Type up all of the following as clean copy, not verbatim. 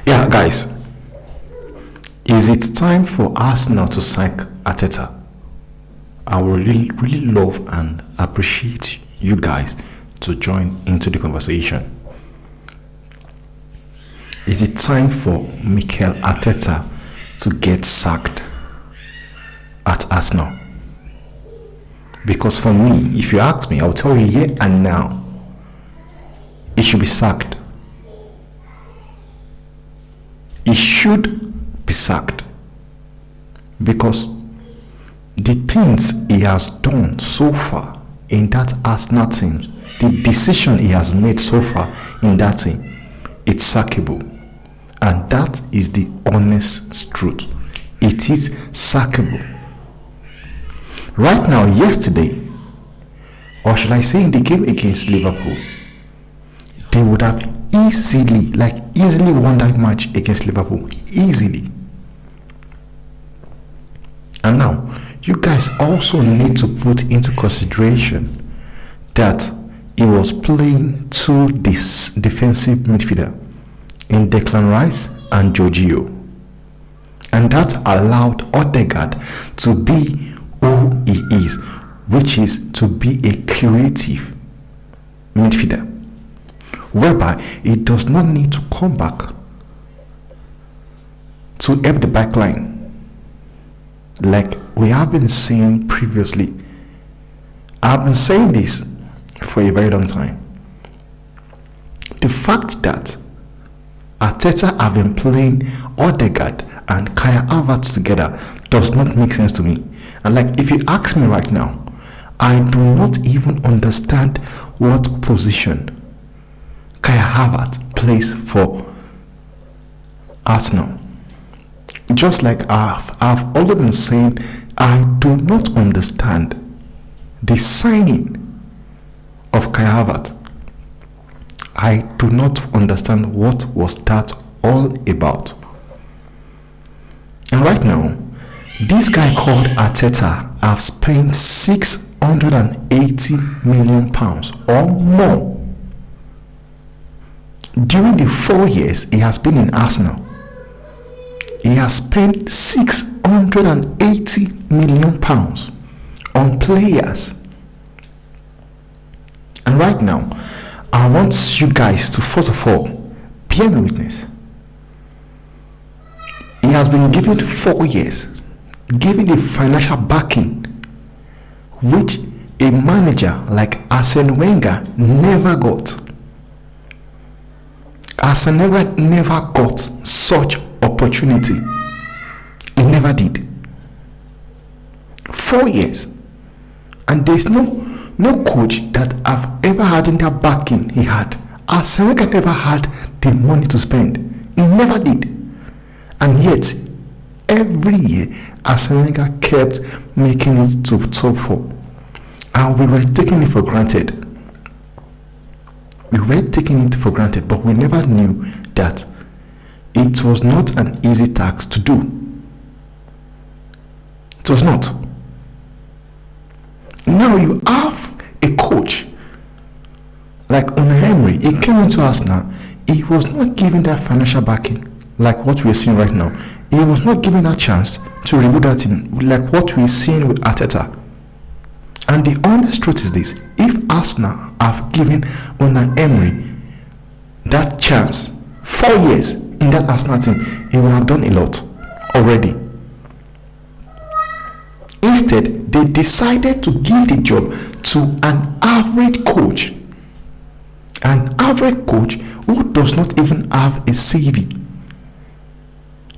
Yeah, guys, is it time for Arsenal to sack Arteta? I would really love and appreciate you guys to join into the conversation. Is it time for Mikel Arteta to get sacked at Arsenal? Because for me, if you ask me, I'll tell you here and now, it should be sacked. He should be sacked because the things he has done so far in that Arsenal team, the decision he has made so far in that team, it's sackable. And that is the honest truth. It is sackable. Right now, yesterday, or should I say in the game against Liverpool, they would have easily won that match against Liverpool. Easily. And now, you guys also need to put into consideration that he was playing two defensive midfielder in Declan Rice and Jorginho. And that allowed Odegaard to be who he is, which is to be a creative midfielder, whereby he does not need to come back to help the back line like we have been saying previously. I've been saying this for a very long time. The fact that Arteta have been playing Odegaard and Kai Havertz together does not make sense to me. And if you ask me right now, I do not even understand what position Kai Havertz plays for Arsenal. Just like I've always been saying, I do not understand the signing of Kai Havertz. I do not understand what was that all about. And right now, this guy called Arteta have spent 680 million pounds or more during the 4 years he has been in Arsenal. He has spent 680 million pounds on players. And right now, I want you guys to first of all bear me witness. He has been given 4 years, given the financial backing which a manager like Arsene Wenger never got. Arsene Wenger never got such opportunity. He never did. 4 years. And there's no coach that I've ever had in that backing he had. Arsene Wenger never had the money to spend. He never did. And yet, every year, Arsene Wenger kept making it to top 4. And we were taking it for granted. We were taking it for granted, but we never knew that it was not an easy task to do. It was not. Now you have a coach like Unai Emery. He came into Arsenal. He was not given that financial backing like what we're seeing right now. He was not given that chance to rebuild that team like what we're seeing with Arteta. And the honest truth is this: if Arsenal have given Unai Emery that chance, 4 years in that Arsenal team, he would have done a lot already. Instead, they decided to give the job to an average coach. An average coach who does not even have a CV.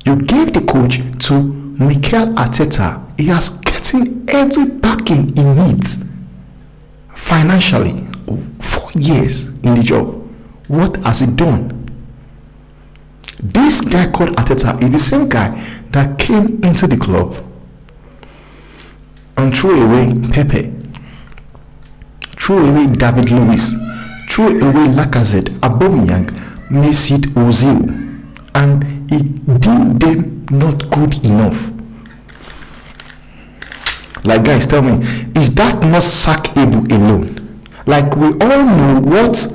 You gave the coach to Mikel Arteta. He has gotten every backing he needs financially. 4 years in the job. What has he done? This guy called Arteta is the same guy that came into the club and threw away Pepe, threw away David Luiz, threw away Lacazette, Aubameyang, Mesut Ozil, and he deemed them not good enough. Guys, tell me, is that not sackable alone? We all know what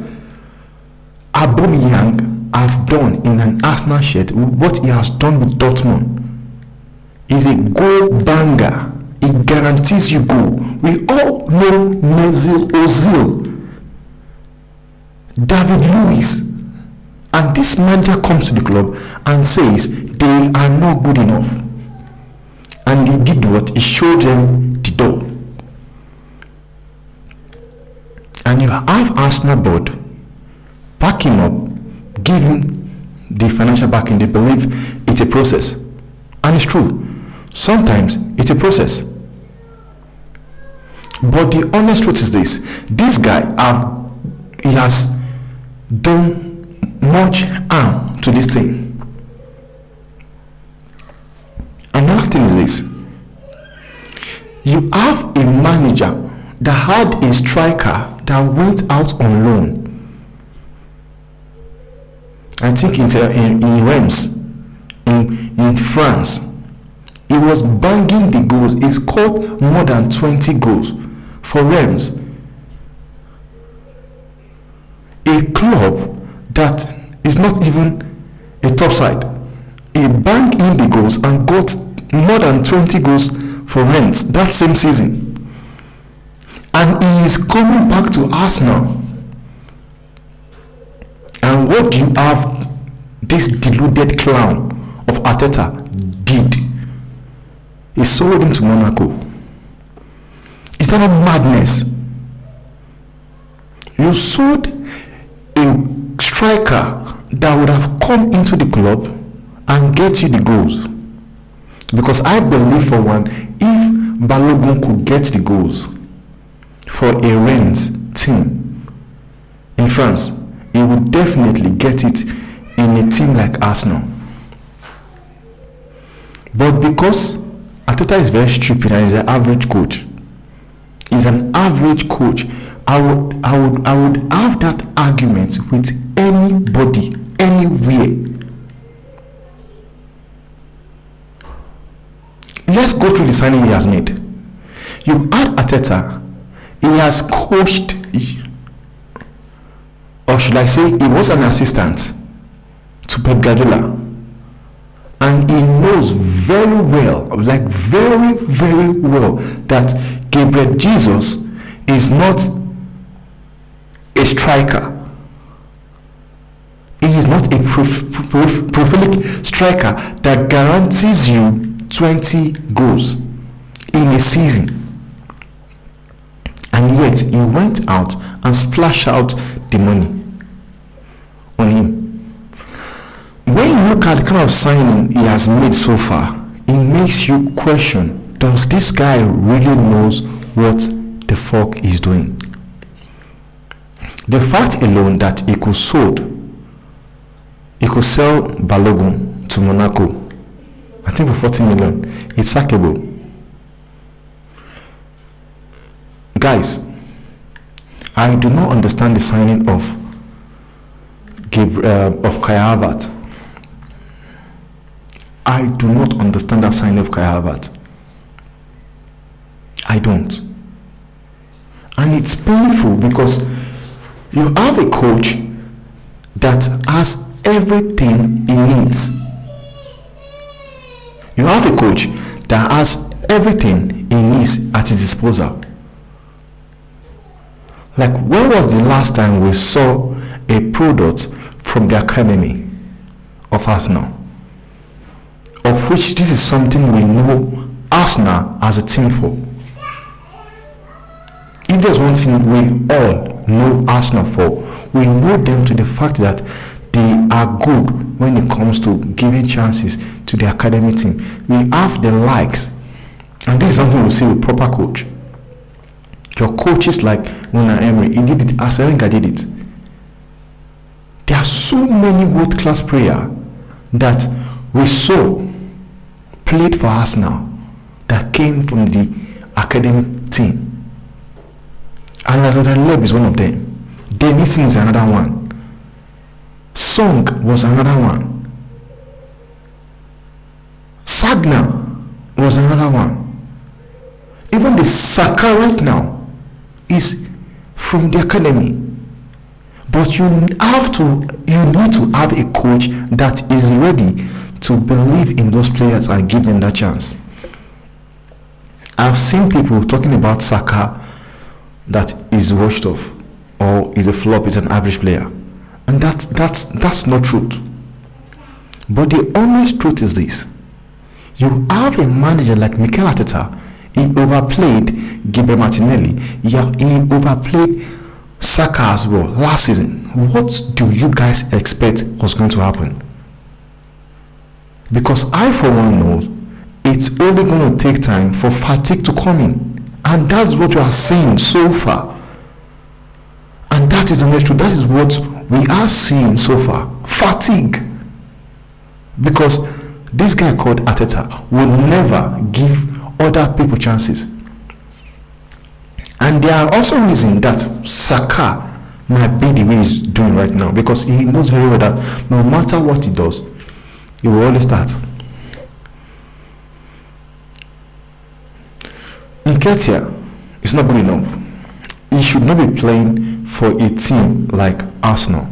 Aubameyang have done in an Arsenal shirt, what he has done with Dortmund, is a goal banger. It guarantees you goal. We all know Mesut Ozil, David Luiz, and this manager comes to the club and says they are not good enough. And he did what? He showed them the door. And you have Arsenal board back him up, give him the financial backing. They believe it's a process. And it's true. Sometimes it's a process. But the honest truth is this guy he has done much harm to this thing. Another thing is this: you have a manager that had a striker that went out on loan. I think in Reims, in France, he was banging the goals. He scored more than 20 goals for Reims, a club that is not even a top side. He banged in the goals and got more than 20 goals for Reims that same season. And he is coming back to Arsenal. And what do you have this deluded clown of Arteta did? He sold him to Monaco. Is that a madness? You sold a striker that would have come into the club and get you the goals. Because I believe, for one, if Balogun could get the goals for a Rennes team in France, he would definitely get it in a team like Arsenal. But because Arteta is very stupid and is an average coach, I would have that argument with anybody, anywhere. Let's go through the signing he has made. You add Arteta, he has coached, or should I say, he was an assistant to Pep Guardiola, and he knows very well, like very, very well, that Gabriel Jesus is not a striker. He is not a prolific striker that guarantees you 20 goals in a season. And yet he went out and splashed out the money on him. When you look at the kind of signing he has made so far, it makes you question, does this guy really knows what the fuck he's doing? The fact alone that he could sell Balogun to Monaco, I think for 40 million, it's sackable. Guys, I do not understand the signing of Kai Havertz. I do not understand that signing of Kai Havertz. I don't. And it's painful because you have a coach that has everything he needs. You have a coach that has everything he needs at his disposal. Like, when was the last time we saw a product from the academy of Arsenal? Of which this is something we know Arsenal as a team for. If there's one thing we all know Arsenal for, we know them to the fact that they are good when it comes to giving chances to the academy team. We have the likes, and this is something we see with proper coach. Your coaches like Unai Emery, he did it, Arsene Wenger did it. There are so many world-class players that we saw played for Arsenal that came from the academic team. And Lazarus Leb is one of them. Denison is another one. Song was another one. Sagna was another one. Even the Saka right now is from the academy. But you need to have a coach that is ready to believe in those players and give them that chance. I've seen people talking about Saka that is washed off or is a flop, is an average player, and that's not truth. But the honest truth is this: you have a manager like Mikel Arteta. He overplayed Gabriel Martinelli. He overplayed Saka as well last season. What do you guys expect was going to happen? Because I, for one, know it's only going to take time for fatigue to come in, and that's what we are seeing so far. And that is the honest truth. That is what we are seeing so far: fatigue. Because this guy called Arteta will never give other people chances. And there are also reasons that Saka might be the way he's doing right now, because he knows very well that no matter what he does, he will always start. Nketiah is not good enough. He should not be playing for a team like Arsenal.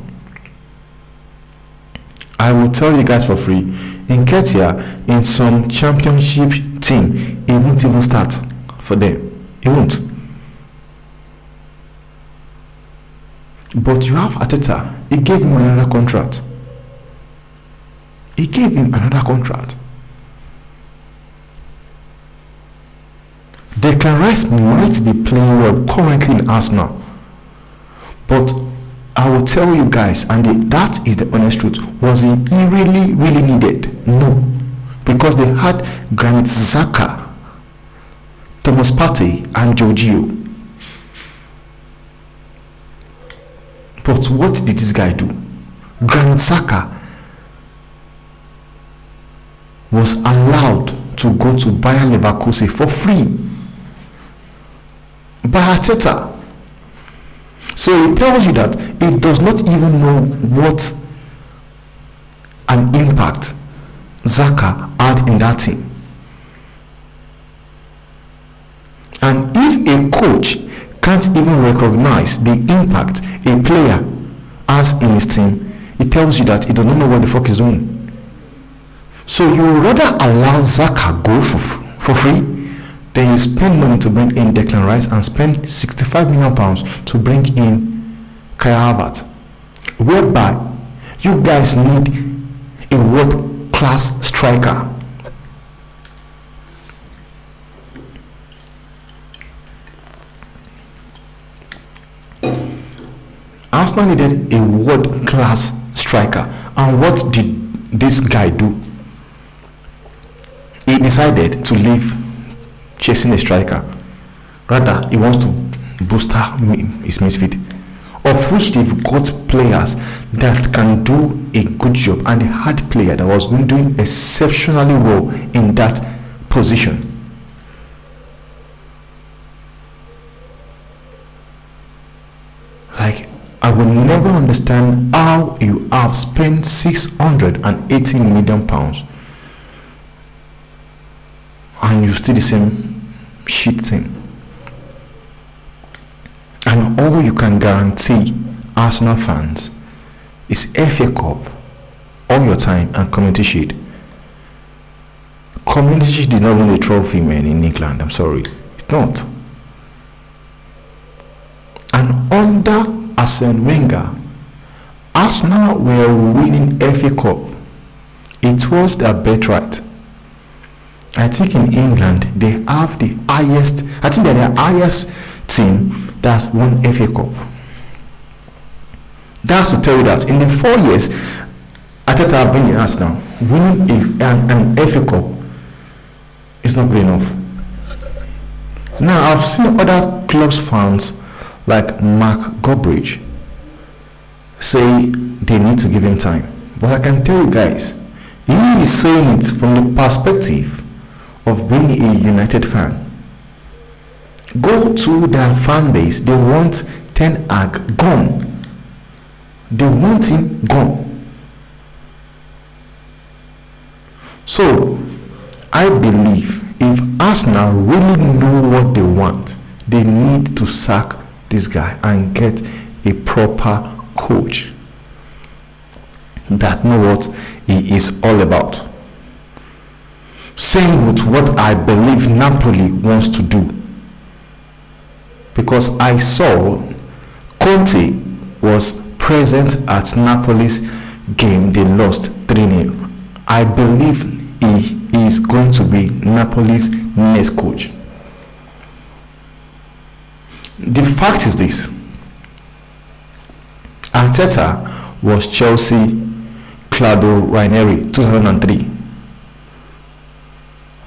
I will tell you guys for free, Nketiah in some championship team, he won't even start for them. He won't. But you have Arteta. He gave him another contract. Declan Rice might be playing well currently in Arsenal, but I will tell you guys, and that is the honest truth, was he really needed? No, because they had Granit Xhaka, Thomas Partey, and Jorginho. But what did this guy do? Granit Xhaka was allowed to go to Bayer Leverkusen for free by Arteta. So it tells you that he does not even know what an impact Xhaka had in that team. And if a coach can't even recognize the impact a player has in his team, it tells you that he does not know what the fuck he's doing. So you would rather allow Xhaka go for free than you spend money to bring in Declan Rice and spend £65 million to bring in Kai Havertz, whereby you guys need a world-class striker. Arsenal needed a world-class striker, and what did this guy do? He decided to leave chasing a striker. Rather, he wants to bolster his midfield, of which they've got players that can do a good job, and they had player that was doing exceptionally well in that position. Like, I will never understand how you have spent £680 million and you still the same shit team. And all you can guarantee Arsenal fans is FA Cup all your time and Community Shield. Community Shield did not win a trophy, man, in England. I'm sorry, it's not. And under Arsene Wenger, Arsenal were winning FA Cup. It was their birthright. I think in England they have the highest, I think they're the highest team that's won FA Cup. That's to tell you that in the 4 years Arteta have been in Arsenal, winning an FA Cup is not good enough. Now I've seen other clubs fans like Mark Goldbridge say they need to give him time, but I can tell you guys, he is saying it from the perspective of being a United fan. Go to their fan base. They want Ten Hag gone. They want him gone. So I believe if Arsenal really know what they want, they need to sack this guy and get a proper coach that know what he is all about. Same with what I believe Napoli wants to do. Because I saw Conte was present at Napoli's game they lost 3-0. I believe he is going to be Napoli's next coach. The fact is this: Arteta was Chelsea Claudio Ranieri 2003.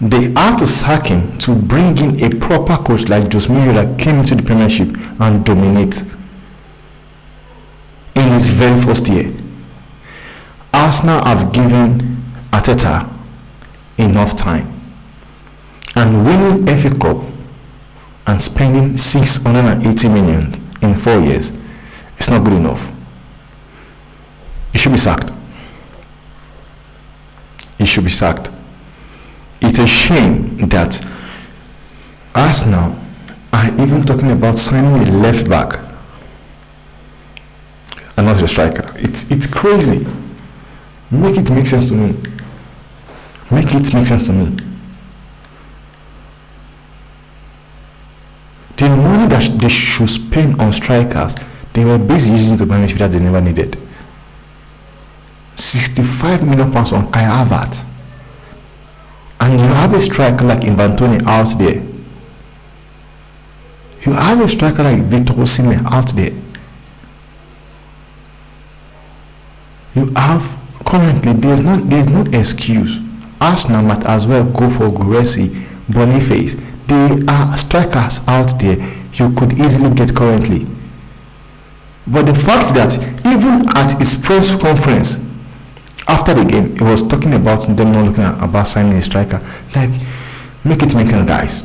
They had to sack him to bring in a proper coach like Jose Mourinho that came into the Premiership and dominate in his very first year. Arsenal have given Arteta enough time, and winning FA Cup and spending 680 million in 4 years is not good enough. He should be sacked. He should be sacked. It's a shame that Arsenal are even talking about signing a left back and not a striker. It's crazy. Make it make sense to me. Make it make sense to me. The money that they should spend on strikers, they were busy using to buy midfielder that they never needed. 65 million pounds on Kai Havertz. And you have a striker like Invantoni out there. You have a striker like Victor Osimhen out there. You have currently there's no excuse. Arsenal might as well go for Guresi, Boniface. There are strikers out there you could easily get currently. But the fact that even at his press conference after the game, he was talking about them not looking at about signing a striker. Like, make it make sense, guys.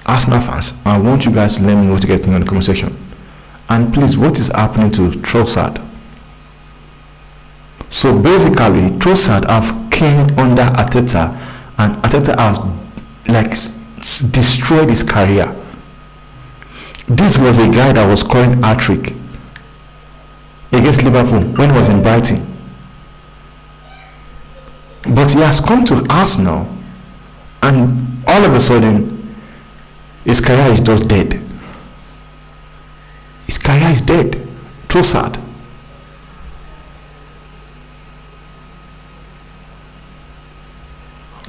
Arsenal fans, I want you guys to let me know what you guys think in the comment section. And please, what is happening to Trossard? So basically, Trossard have came under Arteta, and Arteta have destroyed his career. This was a guy that was scoring hat-trick against Liverpool when he was in Brighton. But he has come to Arsenal, and all of a sudden, his career is just dead. His career is dead. Trossard.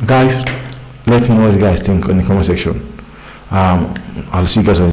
Guys, let me know what you guys think in the comment section. I'll see you guys on